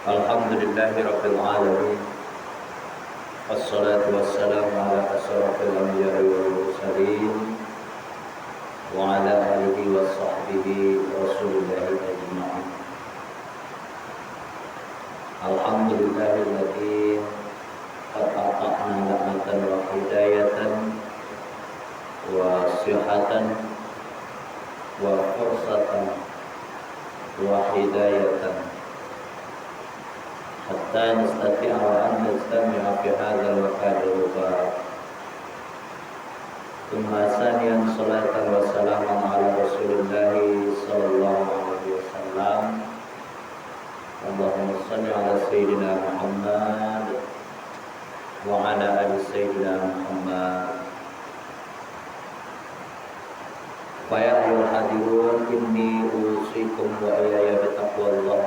Alhamdulillahirabbil alamin. Wassalatu wassalamu ala asyrafil anbiya'i wal mursalin wa ala alihi wa sahbihi rasulillahi ajma'in. Alhamdulillahilladzi qad ata'na ni'matan wa hidayatan wa sihatan wa fursatan wa hidayatan hatta nastati'a an nastami'a fi hadzal maqamil mubarak. Thumma saniyan salatan wa salaman ala Rasulillah sallallahu alaihi wasallam. Allahumma shalli ala sayyidina Muhammad wa ala ali sayyidina Muhammad. Fa ya ayyuhal hadirun, inni usikum wa iyaya bitaqwallah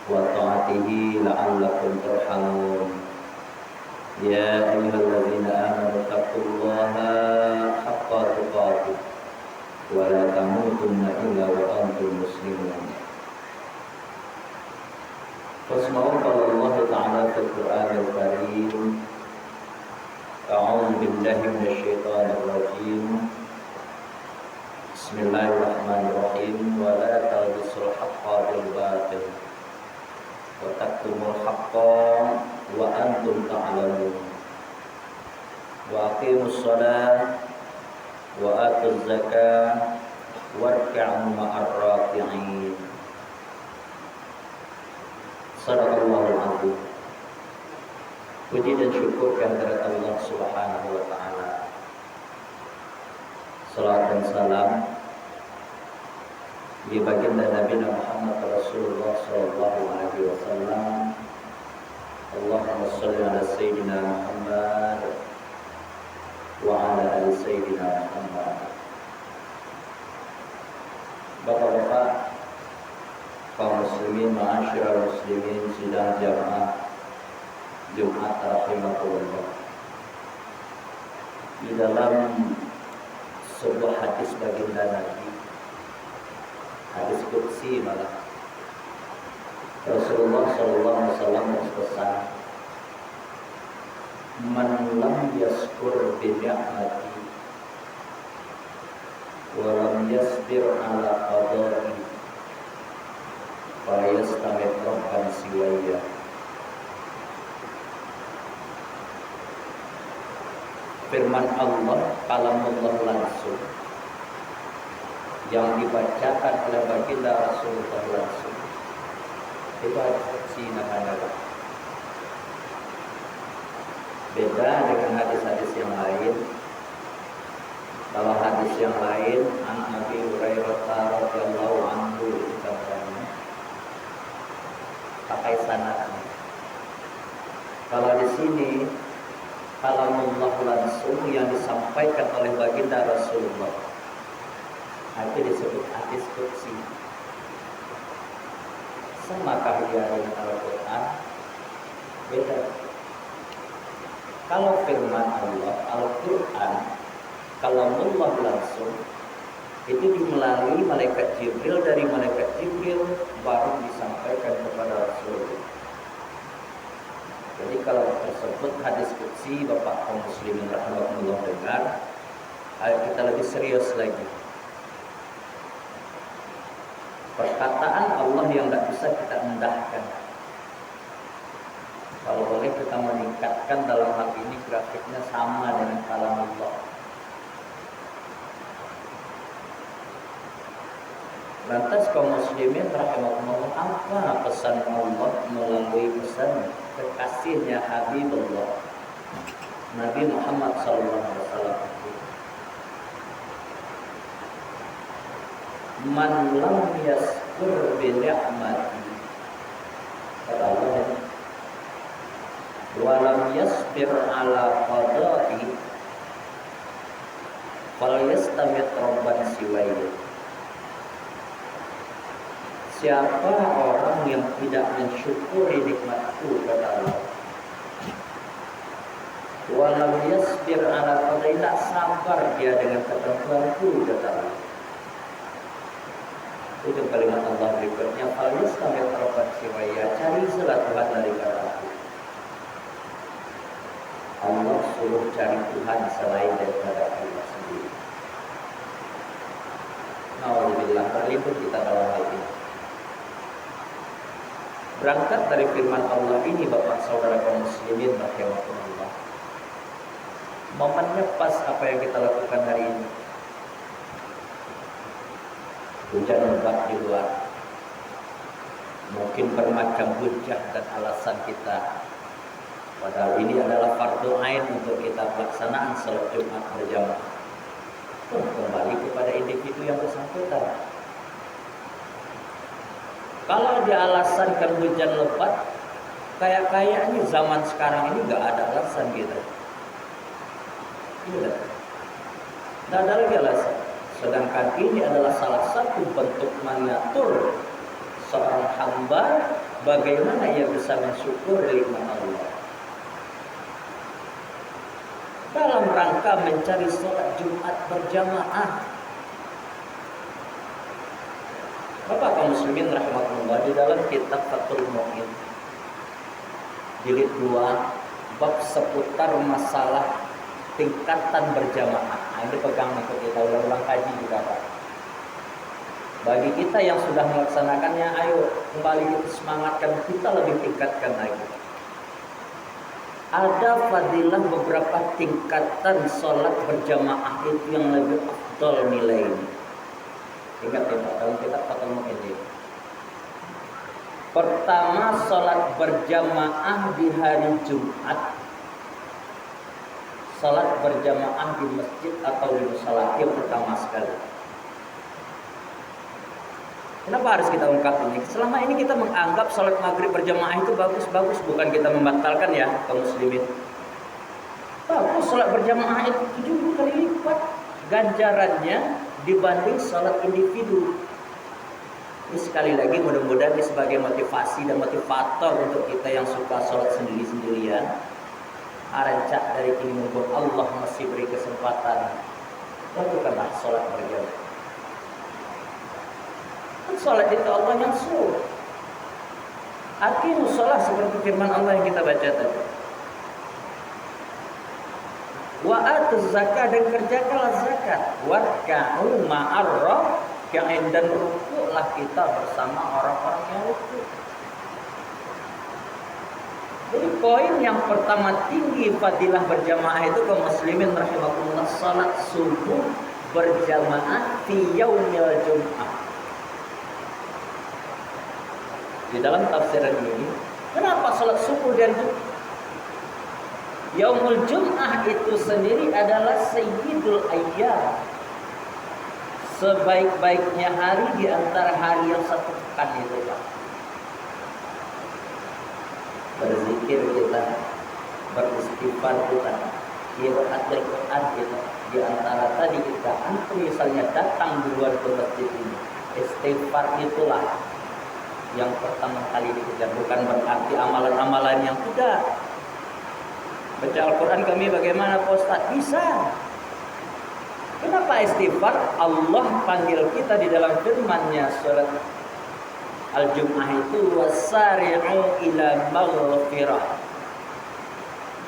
wa ta'atihi la'allakum turhamun. Ya ayyuhalladzina amanu taqullaha haqqa tuqatih wa la tamutunna illa wa antum muslimun. Fasma'u qala Allah ta'ala fil Qur'anil Karim. A'udzu billahi minasy syaithanir rajim. Bismillahirrahmanirrahim. Wa la talbisul haqqa bil batil wa taktumul haqqa wa antum ta'lamun. Wa aqimus shalah wa atuz zakah warka'u ma'ar raki'in. Sadaqallahul azim. Puji dan syukur kehadirat Allah Subhanahu wa taala. Salat dan salam di baginda Nabi Muhammad Rasulullah sallallahu alaihi wasallam. Allahumma shalli ala sayyidina Muhammad wa ala ali sayyidina Muhammad. Bapak-bapak, kaum muslimin, ma'asyiral muslimin, sidang jamaah Jumat rahimakumullah. Di dalam sebuah hadis baginda Nabi, hadis qudsi malah, Rasulullah sallallahu alaihi wasallam berpesan, "Man lam yaskur bi ni'mati wa lam yasbir ala qada'i fa yastamit rabban siwaya." Firman Allah, kalamullah langsung yang dibacakan oleh baginda Rasulullah langsung, itu hadis namanya. Beda dengan hadis-hadis yang lain. Kalau hadis yang lain, an Abi Hurairah radhiyallahu anhu, itu katanya pakai sanadnya. Kalau di sini kalamullah langsung yang disampaikan oleh baginda Rasulullah, itu disebut hadis qudsi. Semakah dia dengan Al-Quran? Beda. Kalau firman Allah, Al-Quran, kalamullah langsung, itu melalui malaikat Jibril, dari malaikat Jibril baru disampaikan kepada Rasulullah. Jadi kalau tersebut hadis qudsi, Bapak kaum muslimin rahimahullah dengar, ayo kita lebih serius lagi. Perkataan Allah yang tidak bisa kita endahkan. Kalau boleh kita meningkatkan dalam hal ini grafiknya sama dengan kalam Allah. Lantas kaum muslimin rahimahullah, apa pesan Allah melalui pesan kekasihnya Habibullah Nabi Muhammad SAW? Man lam yaskur bi ni'mati, kata Allah, wa lam yasbir ala qada'i fal yastamit rabban siwaya. Siapa orang yang tidak mensyukuri nikmatku, kata Allah, walam yasbir ala qada'i, tak sabar dia dengan ketentuanku, kata Allah, Ujung kalimat Allah berikutnya, "Falistamil taubat siwaya." Cari selatuhan daripada aku. Allah suruh cari Tuhan selain daripada Allah sendiri. Alhamdulillah, berlindung kita dalam hal ini. Berangkat dari firman Allah ini, Bapak Saudara kaum muslimin rahimakumullah. Momennya pas apa yang kita lakukan hari ini. Hujan lebat di luar. Mungkin bermacam hujah dan alasan kita. Padahal ini adalah fardu ain untuk kita pelaksanaan salat Jumat berjamaah. Kembali kepada individu yang bersangkutan. Kalau dialasankan hujan lebat, kayaknya zaman sekarang ini nggak ada alasan gitu. Iya, nggak ada lagi alasan. Sedangkan ini adalah salah satu bentuk mengatur seorang hamba bagaimana ia bisa mensyukur nikmat Allah. Dalam rangka mencari sholat Jumat berjamaah. Bapak kaum muslimin rahmatullah, di dalam kitab Fathul Mu'in jilid 2 bab seputar masalah tingkatan berjamaah. Ini pegang untuk kita ulang-ulang kaji juga Pak. Bagi kita yang sudah melaksanakannya, ayo kembali kita semangatkan, kita lebih tingkatkan lagi. Ada fadilah beberapa tingkatan sholat berjamaah itu yang lebih afdal nilainya. Ingat ya Pak, dalam kitab Fathul Mu'in ini. Pertama, sholat berjamaah di hari Jumat. Sholat berjamaah di masjid atau di musala yang pertama sekali. Kenapa harus kita ungkap ini? Selama ini kita menganggap sholat maghrib berjamaah itu bagus-bagus, bukan kita membatalkan ya kaum muslimin. Bagus, sholat berjamaah itu 70 kali lipat ganjarannya dibanding sholat individu. Ini sekali lagi mudah-mudahan ini sebagai motivasi dan motivator untuk kita yang suka sholat sendiri-sendirian. Arancak dari kini mumpung Allah masih beri kesempatan, lakukanlah sholat berjamaah. Sholat itu Allah yang suruh. Aqimus sholat seperti firman Allah yang kita baca tadi. Wa atuz zakat, dan kerjakanlah zakat. Warka'u ma'ar raki'in, dan rukuklah kita bersama orang-orang yang rukuk. Jadi poin yang pertama tinggi fadilah berjamaah itu kaum muslimin rahimakumullah, salat subuh berjamaah fi yaumil jum'ah. Di dalam tafsiran ini, kenapa salat subuh dan Yaumul Jum'ah itu sendiri adalah sayyidul ayyam, sebaik-baiknya hari di antara hari yang satu pekan itu Pak. Berzikir kita, beristighfar kita, qiraatul Quran kita, di antara tadi kita antum misalnya datang duluan ke masjid ini, istighfar itulah yang pertama kali dikejar, bukan berarti amalan-amalan yang tidak. Baca Al-Quran kami bagaimana Pak Ustaz? Bisa. Kenapa istighfar? Allah panggil kita di dalam firman-Nya surat Al-Jum'ah itu, wasari'u ila maghfirah.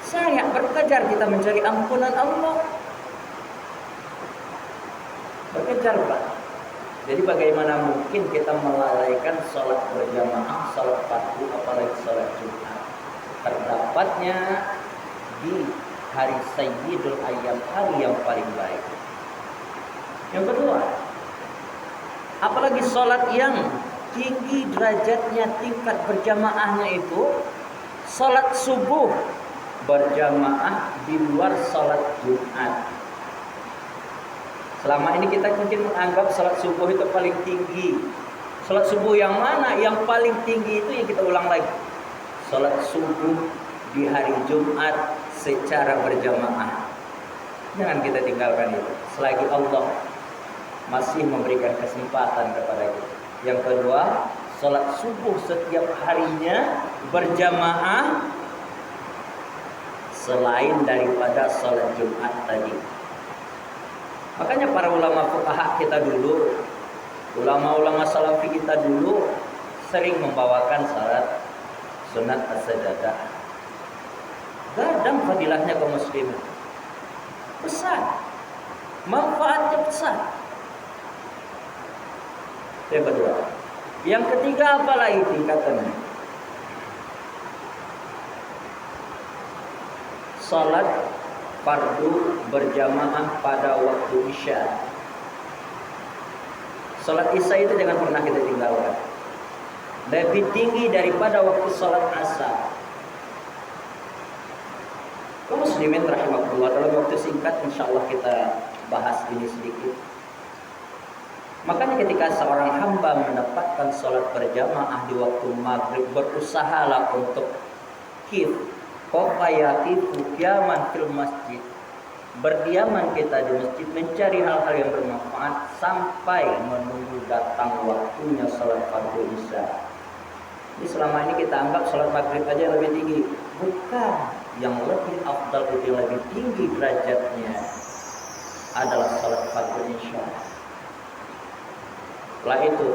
Saya berkejar kita mencari ampunan Allah. Berkejar Pak. Jadi bagaimana mungkin kita melalaikan sholat berjamaah, sholat fardu, apalagi sholat Jumat. Terdapatnya di hari Sayyidul Ayyam, hari yang paling baik. Yang kedua, apalagi sholat yang tinggi derajatnya, tingkat berjamaahnya itu sholat subuh berjamaah di luar sholat Jumat. Selama ini kita mungkin menganggap salat subuh itu paling tinggi. Salat subuh yang mana? Yang paling tinggi itu yang kita ulang lagi. Salat subuh di hari Jumat secara berjamaah. Jangan kita tinggalkan itu. Selagi Allah masih memberikan kesempatan kepada kita. Yang kedua, salat subuh setiap harinya berjamaah selain daripada salat Jumat tadi. Makanya para ulama fuqaha kita dulu Ulama-ulama salafi kita dulu sering membawakan salat sunat as-sajadah. Gadang fadilahnya kaum muslimin. Besar. Manfaatnya besar. Yang kedua. Yang ketiga apa lagi tingkatannya? Salat fardu berjamaah pada waktu Isya. Salat Isya itu jangan pernah kita tinggalkan. Lebih tinggi daripada waktu salat Asar. Kaum muslimin rahimakumullah, dalam waktu singkat insyaallah kita bahas ini sedikit. Makanya ketika seorang hamba mendapatkan salat berjamaah di waktu maghrib, berusahalah untuk qiyaman fil masjid. Berdiaman kita di masjid mencari hal-hal yang bermanfaat sampai menunggu datang waktunya salat fardu Isya. Ini selama ini kita anggap salat maghrib aja lebih tinggi. Bukan, yang lebih afdal itu, yang lebih tinggi derajatnya adalah salat fardu Isya. Setelah itu,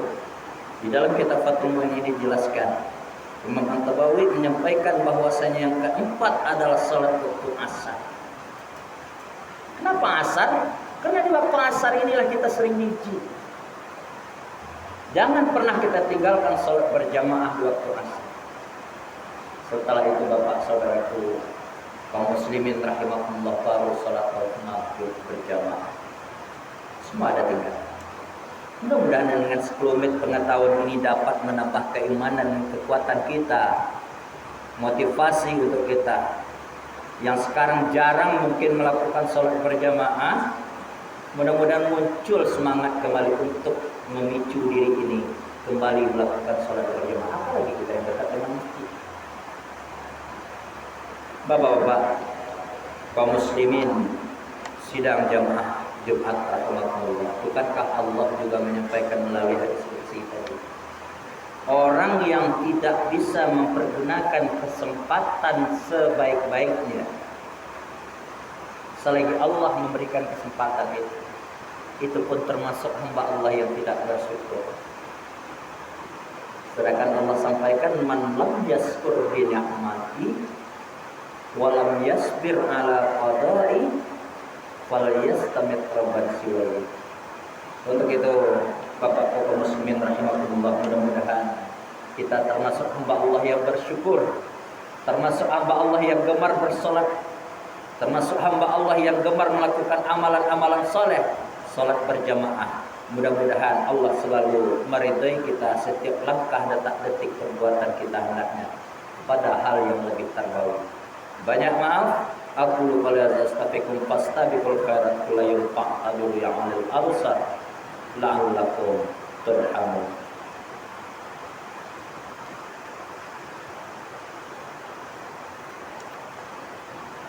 di dalam kitab Fathul Mu'in ini dijelaskan, Imam An-Tabawi menyampaikan bahwasanya yang keempat adalah salat waktu asar. Kenapa asar? Karena di waktu asar inilah kita sering nyuci. Jangan pernah kita tinggalkan salat berjamaah di waktu asar. Setelah itu Bapak saudaraku kaum muslimin rahimakumullah, baru salat maghrib berjamaah. Semua ada tinggal. Mudah-mudahan dengan 10 menit pengetahuan ini dapat menambah keimanan dan kekuatan kita, motivasi untuk kita yang sekarang jarang mungkin melakukan sholat berjamaah. Mudah-mudahan muncul semangat kembali untuk memicu diri ini kembali melakukan sholat berjamaah. Apalagi kita yang dekat dengan masjid. Bapak-bapak, kaum muslimin, sidang jamaah Jumat rahmatullah. Bukankah Allah juga menyampaikan melalui hadis qudsi tadi? Orang yang tidak bisa mempergunakan kesempatan sebaik-baiknya selagi Allah memberikan kesempatan itu pun termasuk hamba Allah yang tidak bersyukur. Sedangkan Allah sampaikan, man lam yaskur bi ni'mati wa lam yasbir ala qada'i falyastamit rabban siwai. Untuk itu Bapak kaum muslimin rahimakumullah, mudah-mudahan kita termasuk hamba Allah yang bersyukur, termasuk hamba Allah yang gemar bersolat, termasuk hamba Allah yang gemar melakukan amalan-amalan soleh, solat berjamaah. Mudah-mudahan Allah selalu meridai kita setiap langkah detak-detik perbuatan kita hendaknya pada hal yang lebih terbaik. Banyak maaf. Aku lupa astaghfirukum fastabiqul khairat kulayul fa'tabiru ya'malul absar la'allakum turhamun.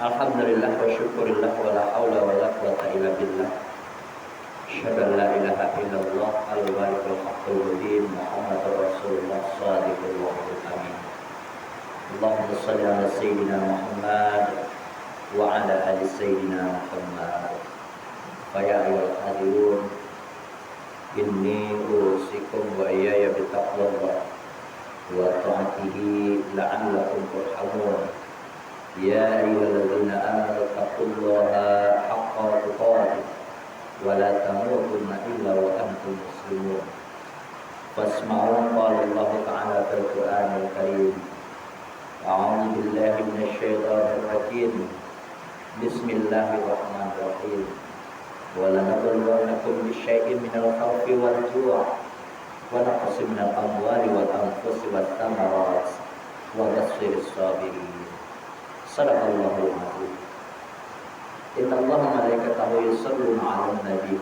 Alhamdulillah wa syukurillah wa la haula wa la quwwata illa billah. Asyhadu an la ilaha illallah al-walikul haqqul mubin Muhammadur Rasulullah shadiqul wa'dul amin. Allahumma shalli ala sayyidina Muhammad wa ala ali sayyidina Muhammad. Faya ayyuhal hadirun, inni usikum wa iyaya bitaqwallah wa ta'atihi la'allakum turhamun. Ya ayyuhalladzina amanu taqullaha haqqa tuqatih wa la tamutunna illa wa antum muslimun. Fasma'u qala Allah ta'ala fil Qur'anil Karim. A'udzu billahi minasyaitonir rajim. Bismillahirrahmanirrahim. Wa lanabluwannakum bisyai'in minal khawfi wal ju' wa naqsin minal amwali wal anfusi wat thamarat wa basyyiris sabirin. Shadaqallahul azim. Innallaha wa malaikatahu yusholluna 'alan nabi.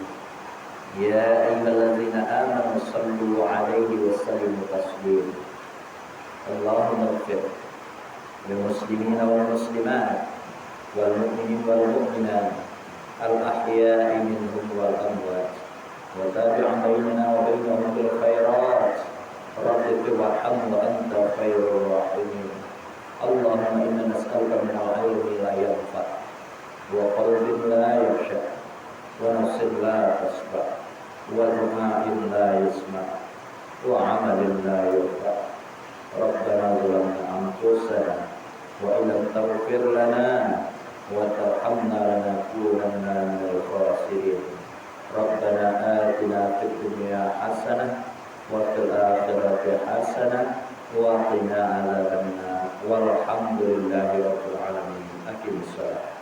Ya ayyuhalladzina amanu shallu 'alaihi wa sallimu taslima. Allahumma ighfir lil muslimina wal muslimat wal mu'minin wal mu'minat al ahya'i minhum wal amwat wa tabi' bainana wa bainahum bil khairat rabbi warham wa anta khairur rahimin. Allahumma inna nas'aluka min al-'ilmi la yanfa' wa qalbin la yakhsha wa nafsin la tasba' ودعاء لا يسمع وعمل لا يرفع ربنا ظلمنا أنفسنا وإن لم تغفر لنا وترحمنا لنكونن من الخاسرين ربنا آتنا في الدنيا حسنة وفي الآخرة حسنة وقنا عذاب النار والحمد لله رب العالمين. أقم الصلاة.